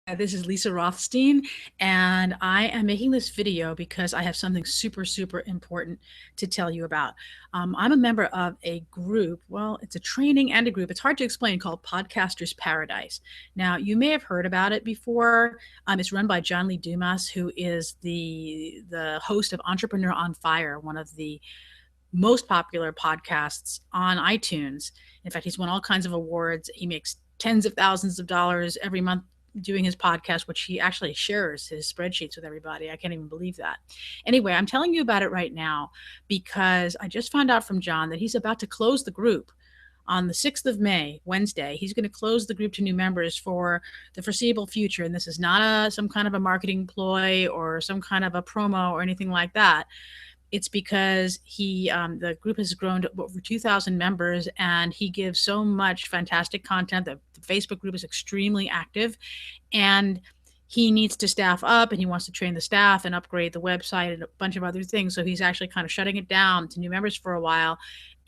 This is Lisa Rothstein, and I am making this video because I have something super, super important to tell you about. I'm a member of a group. Well, it's a training and a group. It's hard to explain, called Podcasters Paradise. Now, you may have heard about it before. It's run by John Lee Dumas, who is the host of Entrepreneur on Fire, one of the most popular podcasts on iTunes. In fact, he's won all kinds of awards. He makes tens of thousands of dollars every month doing his podcast, which he actually shares his spreadsheets with everybody. I can't even believe that. Anyway, I'm telling you about it right now because I just found out from John that he's about to close the group on the 6th of May, Wednesday. He's going to close the group to new members for the foreseeable future. And this is not some kind of a marketing ploy or some kind of a promo or anything like that. It's because the group has grown to over 2,000 members, and he gives so much fantastic content. The Facebook group is extremely active, and he needs to staff up, and he wants to train the staff and upgrade the website and a bunch of other things. So he's actually kind of shutting it down to new members for a while.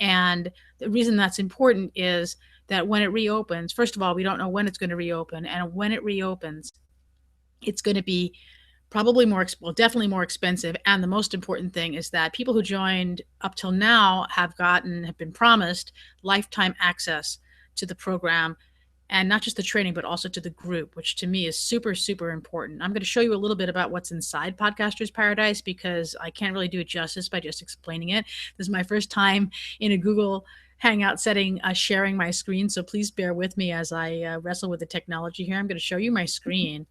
And the reason that's important is that when it reopens, first of all, we don't know when it's going to reopen, and when it reopens, it's going to be probably definitely more expensive. And the most important thing is that people who joined up till now have been promised lifetime access to the program, and not just the training, but also to the group, which to me is super, super important. I'm going to show you a little bit about what's inside Podcasters Paradise because I can't really do it justice by just explaining it. This is my first time in a Google Hangout setting, sharing my screen. So please bear with me as I wrestle with the technology here. I'm going to show you my screen,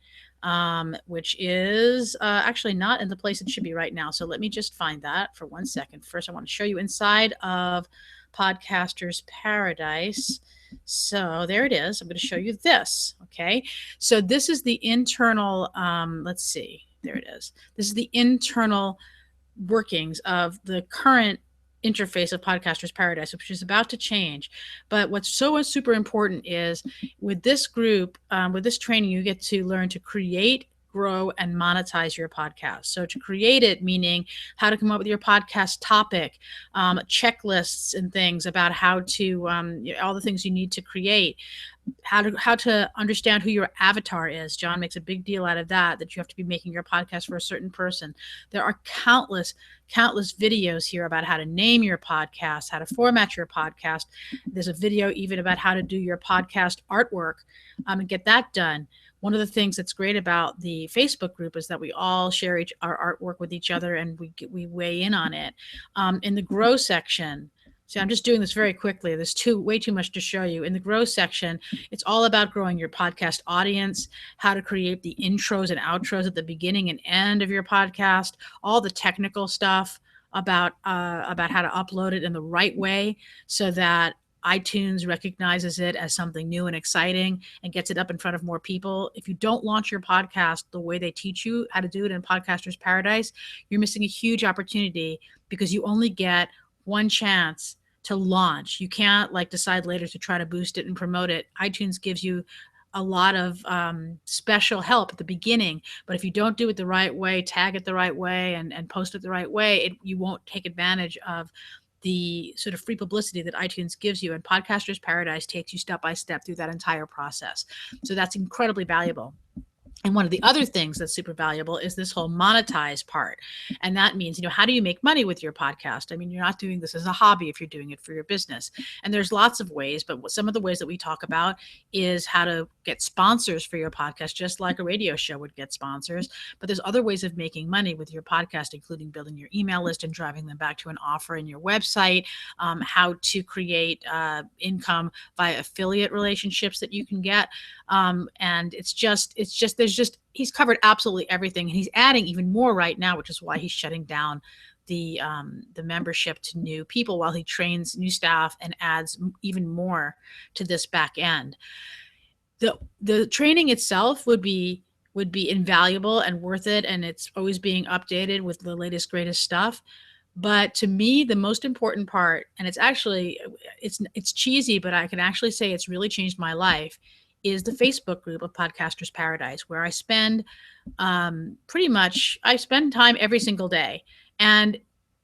which is actually not in the place it should be right now. So let me just find that for 1 second. First, I want to show you inside of Podcasters Paradise. So there it is. I'm going to show you this. Okay. So this is the internal, let's see, there it is. This is the internal workings of the current interface of Podcasters Paradise, which is about to change. But what's so super important is with this group, with this training, you get to learn to create, grow, and monetize your podcast. So to create it, meaning how to come up with your podcast topic, checklists and things about how to, all the things you need to create, how to understand who your avatar is. John makes a big deal out of that you have to be making your podcast for a certain person. There are countless videos here about how to name your podcast, how to format your podcast. There's a video even about how to do your podcast artwork, and get that done. One of the things that's great about the Facebook group is that we all share our artwork with each other, and we weigh in on it. In the grow section, see, I'm just doing this very quickly. There's way too much to show you. In the grow section, it's all about growing your podcast audience, how to create the intros and outros at the beginning and end of your podcast, all the technical stuff about how to upload it in the right way so that iTunes recognizes it as something new and exciting and gets it up in front of more people. If you don't launch your podcast the way they teach you how to do it in Podcasters Paradise, you're missing a huge opportunity because you only get one chance to launch. You can't decide later to try to boost it and promote it. iTunes gives you a lot of special help at the beginning, but if you don't do it the right way, tag it the right way, and post it the right way, you won't take advantage of the sort of free publicity that iTunes gives you. And Podcasters Paradise takes you step by step through that entire process. So that's incredibly valuable. And one of the other things that's super valuable is this whole monetize part. And that means, how do you make money with your podcast? I mean, you're not doing this as a hobby if you're doing it for your business. And there's lots of ways, but some of the ways that we talk about is how to get sponsors for your podcast, just like a radio show would get sponsors. But there's other ways of making money with your podcast, including building your email list and driving them back to an offer in your website, how to create income via affiliate relationships that you can get. And he's covered absolutely everything, and he's adding even more right now, which is why he's shutting down the membership to new people while he trains new staff and adds even more to this back end. The training itself would be invaluable and worth it, and it's always being updated with the latest greatest stuff. But to me, the most important part, and it's cheesy, but I can actually say it's really changed my life, is the Facebook group of Podcasters Paradise, where I spend time every single day. And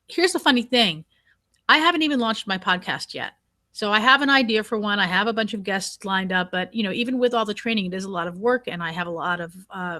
here's the funny thing. I haven't even launched my podcast yet. So I have an idea for one. I have a bunch of guests lined up, but even with all the training, it is a lot of work, and I have a lot of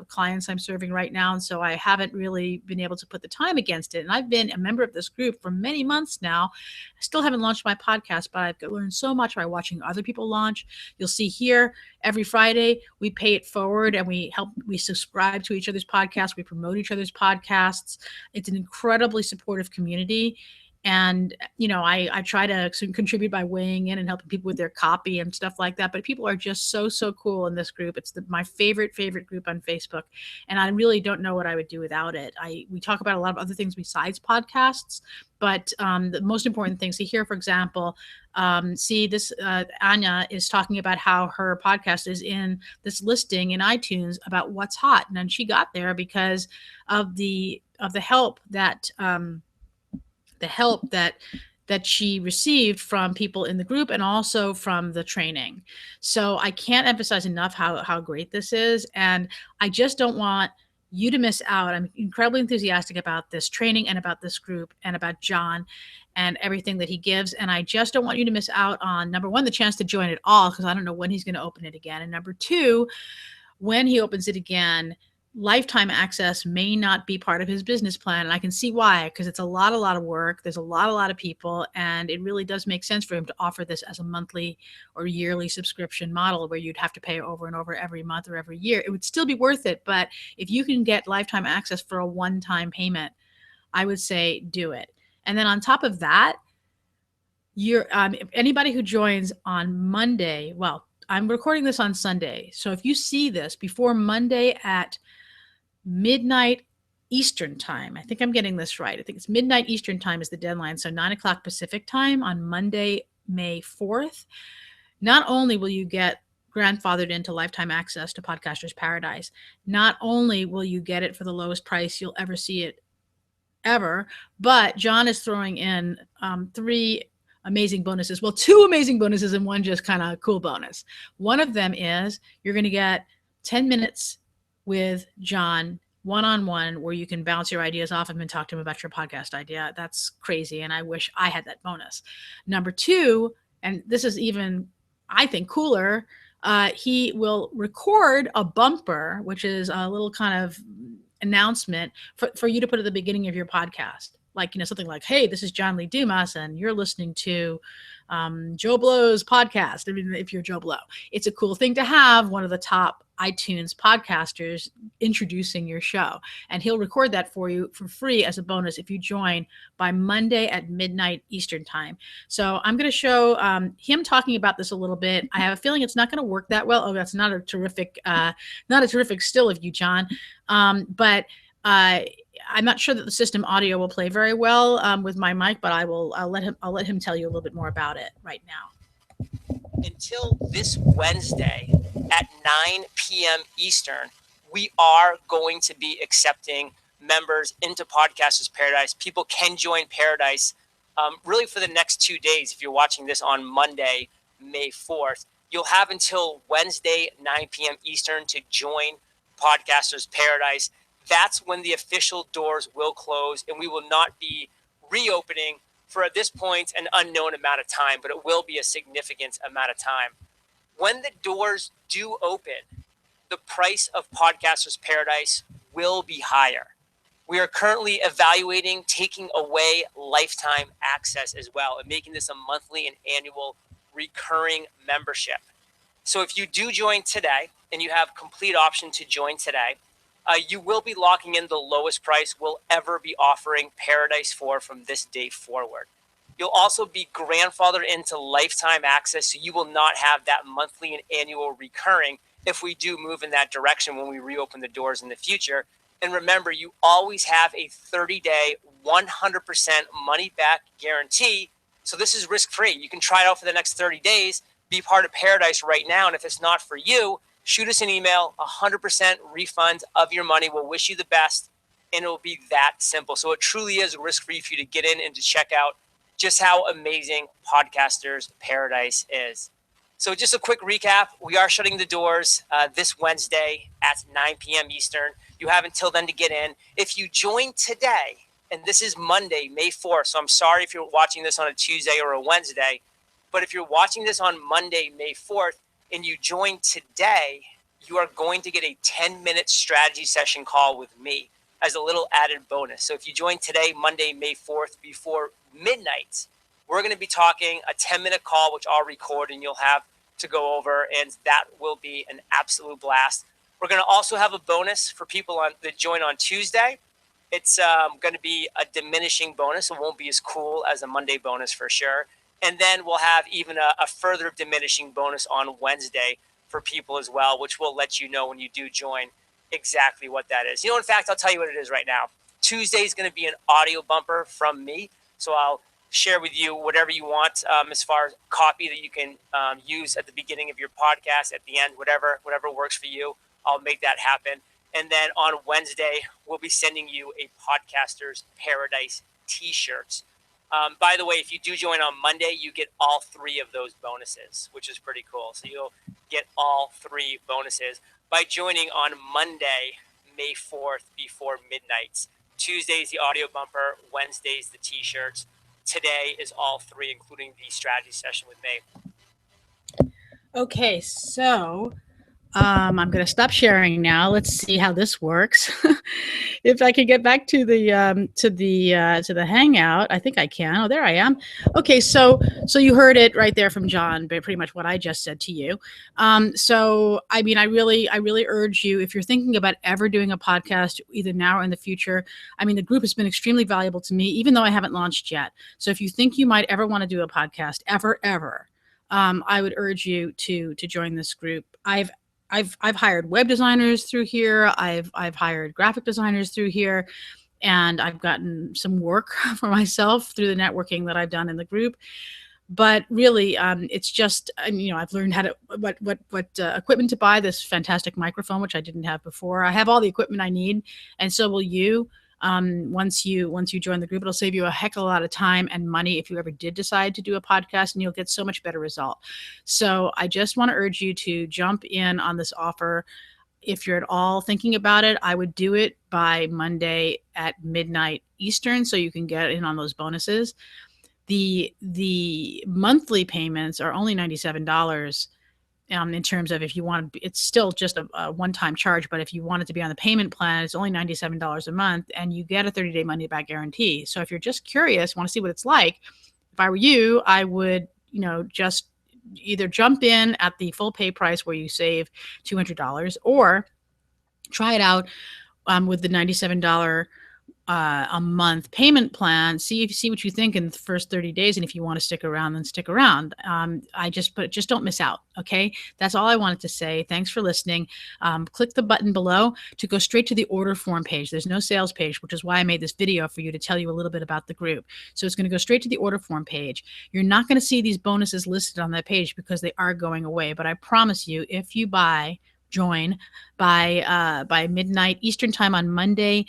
clients I'm serving right now, and so I haven't really been able to put the time against it. And I've been a member of this group for many months now. I still haven't launched my podcast, but I've learned so much by watching other people launch. You'll see here every Friday we pay it forward, and we subscribe to each other's podcasts, we promote each other's podcasts. It's an incredibly supportive community. And I try to contribute by weighing in and helping people with their copy and stuff like that, but people are just so cool in this group. It's my favorite group on Facebook, and I really don't know what I would do without it. We talk about a lot of other things besides podcasts, but the most important things to hear, for example, see this Anya is talking about how her podcast is in this listing in iTunes about what's hot, and then she got there because of the help that that she received from people in the group and also from the training. So I can't emphasize enough how great this is. And I just don't want you to miss out. I'm incredibly enthusiastic about this training and about this group and about John and everything that he gives. And I just don't want you to miss out on, number one, the chance to join it all, because I don't know when he's going to open it again. And number two, when he opens it again, lifetime access may not be part of his business plan. And I can see why, because it's a lot of work. There's a lot of people, and it really does make sense for him to offer this as a monthly or yearly subscription model where you'd have to pay over and over every month or every year. It would still be worth it. But if you can get lifetime access for a one-time payment, I would say do it. And then on top of that, anybody who joins on Monday, well, I'm recording this on Sunday. So if you see this before Monday at midnight Eastern time, I think I'm getting this right. I think it's midnight Eastern time is the deadline. So 9 o'clock Pacific time on Monday, May 4th. Not only will you get grandfathered into lifetime access to Podcasters Paradise, not only will you get it for the lowest price you'll ever see it ever, but John is throwing in 3 amazing bonuses. Well, 2 amazing bonuses and 1 just kind of cool bonus. One of them is you're going to get 10 minutes with John one-on-one where you can bounce your ideas off him and talk to him about your podcast idea. That's crazy, and I wish I had that bonus. Number 2, and this is even, I think, cooler, he will record a bumper, which is a little kind of announcement for you to put at the beginning of your podcast. Like, something like, hey, this is John Lee Dumas, and you're listening to Joe Blow's podcast. I mean, if you're Joe Blow, it's a cool thing to have one of the top iTunes podcasters introducing your show. And he'll record that for you for free as a bonus if you join by Monday at midnight Eastern time. So I'm going to show him talking about this a little bit. I have a feeling it's not going to work that well. Oh, that's not a terrific still of you, John. But I'm not sure that the system audio will play very well with my mic, but I'll let him tell you a little bit more about it right now. Until this Wednesday at 9 p.m. Eastern, we are going to be accepting members into Podcasters Paradise. People can join Paradise really for the next 2 days. If you're watching this on Monday, May 4th, you'll have until Wednesday, 9 p.m. Eastern to join Podcasters Paradise. That's when the official doors will close, and we will not be reopening for, at this point, an unknown amount of time, but it will be a significant amount of time. When the doors do open, the price of Podcasters Paradise will be higher. We are currently evaluating taking away lifetime access as well and making this a monthly and annual recurring membership. So if you do join today and you have complete option to join today, you will be locking in the lowest price we'll ever be offering Paradise for from this day forward. You'll also be grandfathered into lifetime access, so you will not have that monthly and annual recurring if we do move in that direction when we reopen the doors in the future. And remember, you always have a 30-day, 100% money-back guarantee, so this is risk-free. You can try it out for the next 30 days, be part of Paradise right now, and if it's not for you, shoot us an email, 100% refund of your money. We'll wish you the best, and it will be that simple. So it truly is risk-free for you to get in and to check out just how amazing Podcasters Paradise is. So just a quick recap. We are shutting the doors this Wednesday at 9 p.m. Eastern. You have until then to get in. If you join today, and this is Monday, May 4th, so I'm sorry if you're watching this on a Tuesday or a Wednesday, But if you're watching this on Monday, May 4th, and you join today, you are going to get a 10-minute strategy session call with me as a little added bonus. So if you join today, Monday, May 4th, before midnight, we're going to be talking a 10-minute call, which I'll record and you'll have to go over, and that will be an absolute blast. We're going to also have a bonus for people that join on Tuesday. It's going to be a diminishing bonus. It won't be as cool as a Monday bonus for sure. And then we'll have even a further diminishing bonus on Wednesday for people as well, which will let you know when you do join exactly what that is. In fact, I'll tell you what it is right now. Tuesday is going to be an audio bumper from me. So I'll share with you whatever you want as far as copy that you can use at the beginning of your podcast, at the end, whatever works for you. I'll make that happen. And then on Wednesday, we'll be sending you a Podcaster's Paradise t-shirt. By the way, if you do join on Monday, you get all 3 of those bonuses, which is pretty cool. So you'll get all 3 bonuses by joining on Monday, May 4th, before midnight. Tuesday is the audio bumper. Wednesday is the t-shirts. Today is all 3, including the strategy session with me. Okay, so I'm going to stop sharing now. Let's see how this works. If I can get back to the hangout, I think I can. Oh, there I am. Okay, so you heard it right there from John, but pretty much what I just said to you. So I mean, I really urge you, if you're thinking about ever doing a podcast, either now or in the future. I mean, the group has been extremely valuable to me, even though I haven't launched yet. So if you think you might ever want to do a podcast, ever, I would urge you to join this group. I've hired web designers through here. I've hired graphic designers through here, and I've gotten some work for myself through the networking that I've done in the group. But really, it's just I've learned how to what equipment to buy. This fantastic microphone, which I didn't have before. I have all the equipment I need, and so will you. Once you join the group, it'll save you a heck of a lot of time and money if you ever did decide to do a podcast, and you'll get so much better result. So I just want to urge you to jump in on this offer. If you're at all thinking about it, I would do it by Monday at midnight Eastern, so you can get in on those bonuses. The monthly payments are only $97. In terms of if you want to, it's still just a one-time charge, but if you want it to be on the payment plan, it's only $97 a month, and you get a 30-day money-back guarantee. So if you're just curious, want to see what it's like, if I were you, I would, just either jump in at the full pay price where you save $200, or try it out with the $97 a month payment plan. See what you think in the first 30 days. And if you want to stick around, then stick around. Just don't miss out. Okay. That's all I wanted to say. Thanks for listening. Click the button below to go straight to the order form page. There's no sales page, which is why I made this video for you to tell you a little bit about the group. So it's going to go straight to the order form page. You're not going to see these bonuses listed on that page because they are going away. But I promise you, if you join by midnight Eastern time on Monday,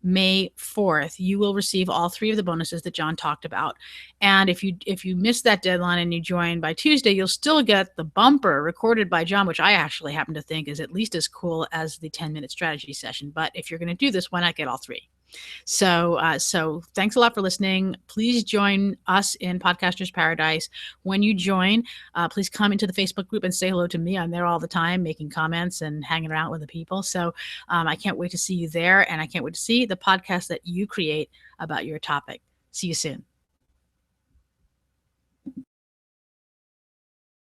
May 4th, you will receive all 3 of the bonuses that John talked about. And if you miss that deadline and you join by Tuesday, you'll still get the bumper recorded by John, which I actually happen to think is at least as cool as the 10-minute strategy session. But if you're going to do this, why not get all 3? So thanks a lot for listening. Please join us in Podcaster's Paradise. When you join, please come into the Facebook group and say hello to me. I'm there all the time, making comments and hanging around with the people. So I can't wait to see you there, and I can't wait to see the podcast that you create about your topic. See you soon.